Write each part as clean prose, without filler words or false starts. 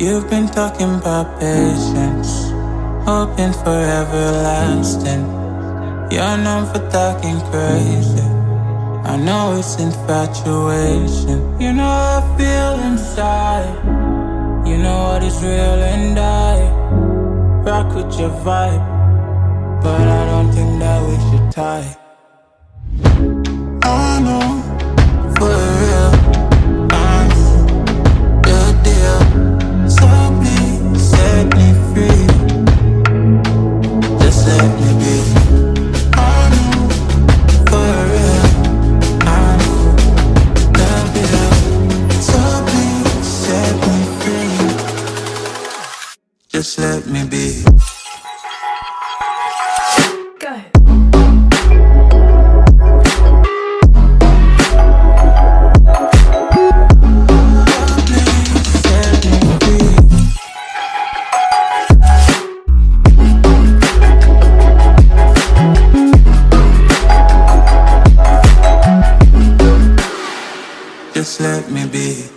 You've been talking about patience, hoping for everlasting. You're known for talking crazy. I know it's infatuation. You know how I feel inside. You know what is real and I rock with your vibe, but I don't think that we should tie. I know, for real, I'm the deal. So please set me free. Just let me be. I know, for real, I'm the deal. So please set me free. Just let me be. Go. Just let me be.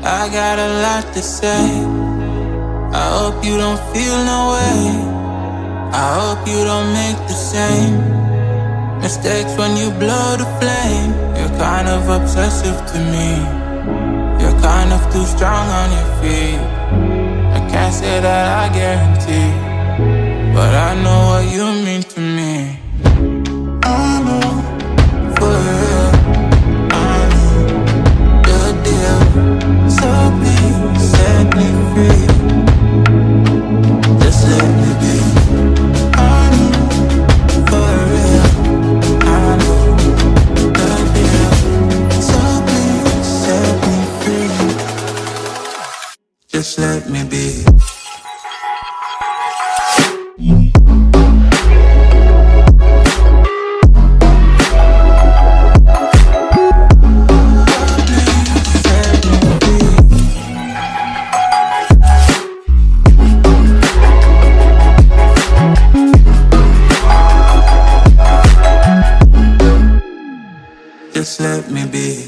I got a lot to say. I hope you don't feel no way. I hope you don't make the same mistakes when you blow the flame. You're kind of obsessive to me. You're kind of too strong on your feet. I can't say that I guarantee, but I know what you mean to me. I know, for real, I'm the deal. So please set me free. Just let me be. I know, for real, I'm the deal. So please set me free. Just let me be. Just let me be.